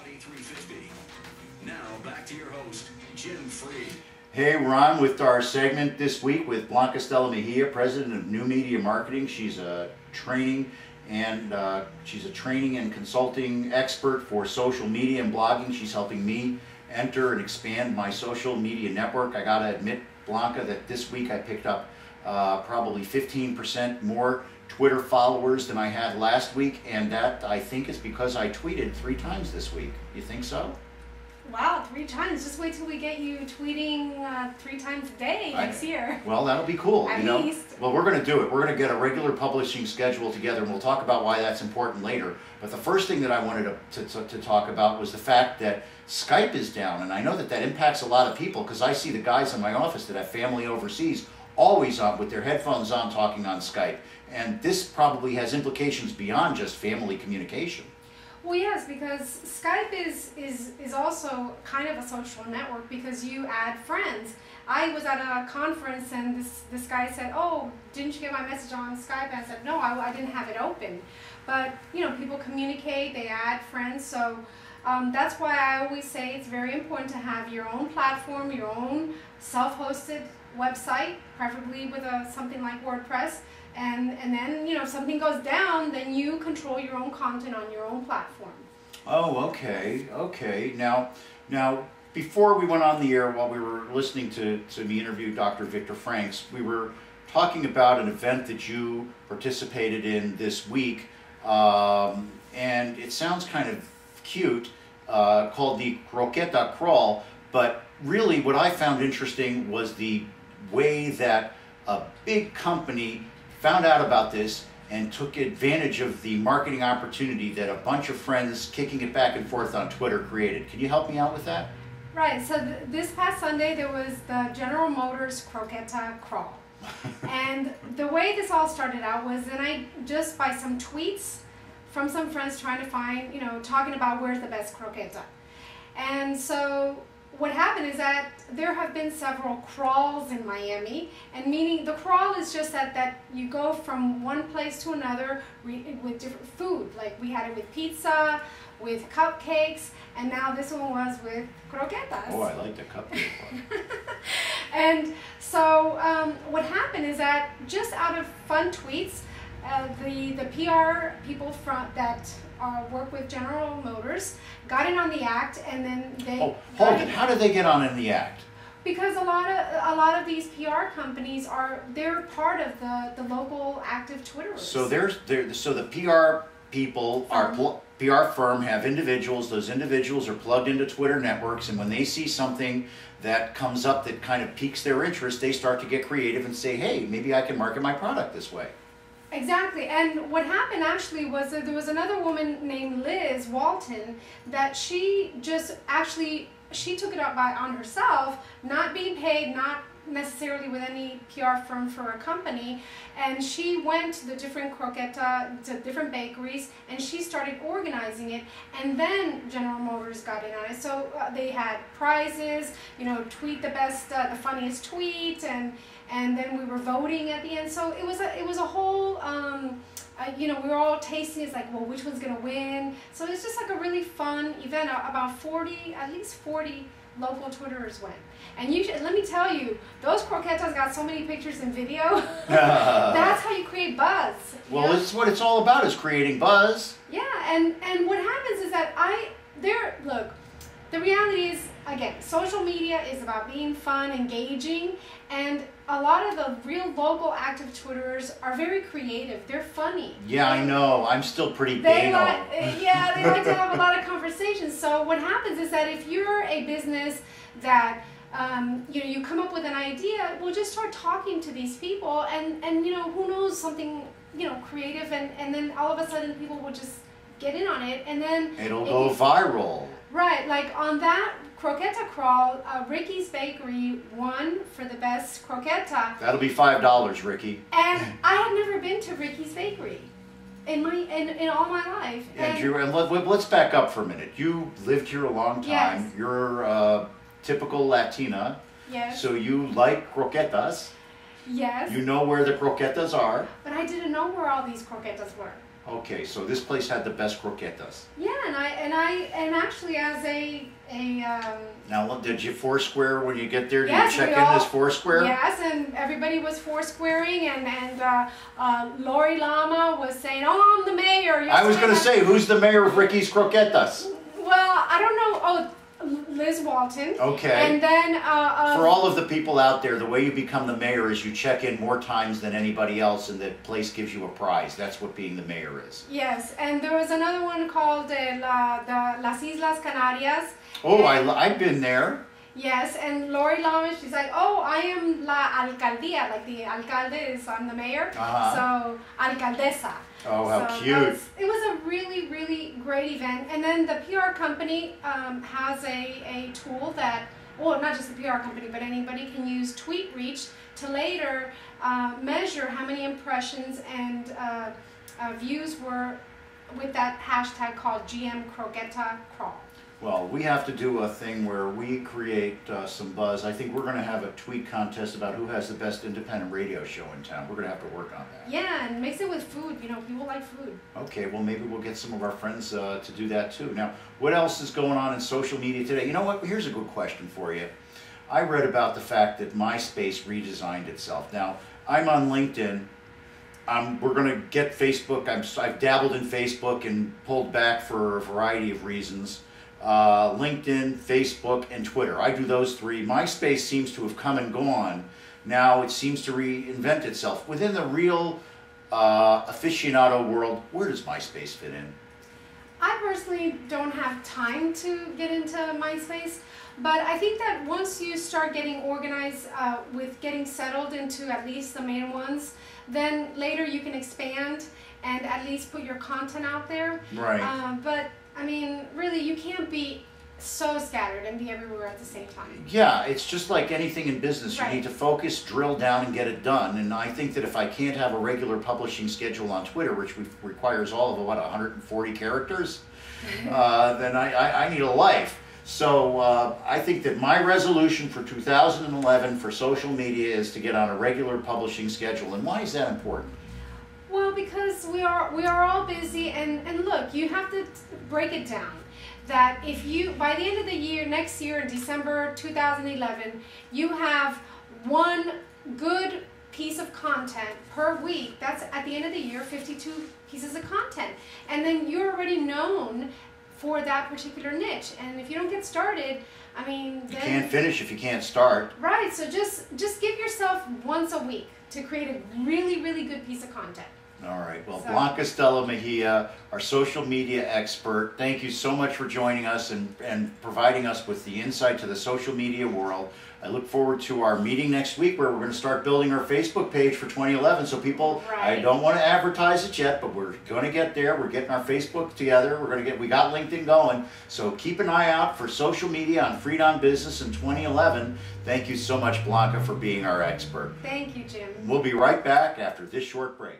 2350. Now back to your host, Jim Freed. Hey, we're on with our segment this week with Blanca Stella Mejia, president of New Media Marketing. She's a training and consulting expert for social media and blogging. She's helping me enter and expand my social media network. I gotta admit, Blanca, that this week I picked up probably 15% more Twitter followers than I had last week, and that I think is because I tweeted 3 times this week. You think so? Wow, 3 times. Just wait till we get you tweeting 3 times a day next year. Well, that'll be cool. At least. Well, we're going to do it. We're going to get a regular publishing schedule together, and we'll talk about why that's important later. But the first thing that I wanted to talk about was the fact that Skype is down, and I know that that impacts a lot of people because I see the guys in my office that have family overseas always on with their headphones on talking on Skype. And this probably has implications beyond just family communication. Well, yes, because Skype is also kind of a social network because you add friends. I was at a conference and this guy said, "Oh, didn't you get my message on Skype?" And I said, "No, I didn't have it open." But, you know, people communicate, they add friends, so that's why I always say it's very important to have your own platform, your own self-hosted website, preferably with something like WordPress. And then, you know, if something goes down, then you control your own content on your own platform. Oh, okay, okay. Now, before we went on the air, while we were listening to me interview Dr. Victor Franks, we were talking about an event that you participated in this week, and it sounds kind of cute, called the Croqueta Crawl, but really what I found interesting was the way that a big company found out about this and took advantage of the marketing opportunity that a bunch of friends kicking it back and forth on Twitter created. Can you help me out with that? Right, so this past Sunday there was the General Motors Croqueta Crawl. And the way this all started out was just by some tweets from some friends trying to find, you know, talking about where's the best croqueta. And so what happened is that there have been several crawls in Miami, and meaning the crawl is just that you go from one place to another with different food. Like we had it with pizza, with cupcakes, and now this one was with croquetas. Oh, I like the cupcake one. And so what happened is that just out of fun tweets, the PR people that work with General Motors got in on the act, and then they. Oh, hold it! How did they get on in the act? Because a lot of these PR companies they're part of the local active Twitterers. So so the PR people PR firm have individuals. Those individuals are plugged into Twitter networks, and when they see something that comes up that kind of piques their interest, they start to get creative and say, "Hey, maybe I can market my product this way." Exactly, and what happened actually was that there was another woman named Liz Walton that she took it up on herself, not being paid, not necessarily with any PR firm for a company, and she went to the different to different bakeries, and she started organizing it, and then General Motors got in on it. So they had prizes, you know, tweet the best, the funniest tweet, and then we were voting at the end. So it was a whole, you know, we were all tasting. It's like, well, which one's gonna win? So it's just like a really fun event. About at least 40 local Twitterers went. And let me tell you, those croquetas got so many pictures and video. That's how you create buzz. Well, it's what it's all about, is creating buzz. Yeah, and what happens is that look, the reality is, again, social media is about being fun, engaging, and a lot of the real local active Twitterers are very creative. They're funny. Yeah, I know. I'm still pretty banal. They like to have a lot of conversations. So what happens is that if you're a business that you know, you come up with an idea, we'll just start talking to these people, and you know, who knows, something, you know, creative, and then all of a sudden people will just get in on it, and then it'll go viral. Right, like on that Croqueta Crawl, Ricky's Bakery won for the best croqueta. That'll be $5, Ricky. And I had never been to Ricky's Bakery in all my life. And let's back up for a minute. You lived here a long time. Yes. You're a typical Latina. Yes. So you like croquetas. Yes. You know where the croquetas are. But I didn't know where all these croquetas were. Okay, so this place had the best croquetas. Yeah, and actually as a Now, did you Foursquare when you get there? Did yes, you check we in all, this Foursquare? Yes, and everybody was Foursquaring, and Lori Lama was saying, "Oh, I'm the mayor." I was going to say, who's the mayor of Ricky's Croquetas? Well, I don't know. Oh, Liz Walton. Okay. And then for all of the people out there, the way you become the mayor is you check in more times than anybody else, and the place gives you a prize. That's what being the mayor is. Yes, and there was another one called the Las Islas Canarias. Oh, I've been there. Yes, and Lori Lama, she's like, "Oh, I am la alcaldía," like the alcalde is, I'm the mayor. So alcaldesa. Oh, how so cute! It was a really, really great event. And then the PR company has a tool that, well, not just the PR company, but anybody can use TweetReach to later measure how many impressions and views were with that hashtag called GM Croqueta Crawl. Well, we have to do a thing where we create some buzz. I think we're going to have a tweet contest about who has the best independent radio show in town. We're going to have to work on that. Yeah, and mix it with food. You know, people like food. Okay, well, maybe we'll get some of our friends to do that too. Now, what else is going on in social media today? You know what? Here's a good question for you. I read about the fact that MySpace redesigned itself. Now, I'm on LinkedIn. We're going to get Facebook. I've dabbled in Facebook and pulled back for a variety of reasons. LinkedIn, Facebook, and Twitter. I do those three. MySpace seems to have come and gone. Now it seems to reinvent itself. Within the real aficionado world, where does MySpace fit in? I personally don't have time to get into MySpace, but I think that once you start getting organized with getting settled into at least the main ones, then later you can expand and at least put your content out there. Right. But I mean, really, you can't be so scattered and be everywhere at the same time. Yeah, it's just like anything in business. Right. You need to focus, drill down, and get it done. And I think that if I can't have a regular publishing schedule on Twitter, which requires all of, 140 characters, then I need a life. So I think that my resolution for 2011 for social media is to get on a regular publishing schedule. And why is that important? Well, because we are all busy, and look, you have to break it down. That if you, by the end of the year, next year in December 2011, you have one good piece of content per week, that's at the end of the year 52 pieces of content. And then you're already known for that particular niche. And if you don't get started, I mean, then, you can't finish if you can't start. Right, so just give yourself once a week to create a really, really good piece of content. All right. Well, Blanca Stella Mejia, our social media expert, thank you so much for joining us and providing us with the insight to the social media world. I look forward to our meeting next week where we're going to start building our Facebook page for 2011. So people, right. I don't want to advertise it yet, but we're going to get there. We're getting our Facebook together. We got LinkedIn going. So keep an eye out for social media on Freed on Business in 2011. Thank you so much, Blanca, for being our expert. Thank you, Jim. We'll be right back after this short break.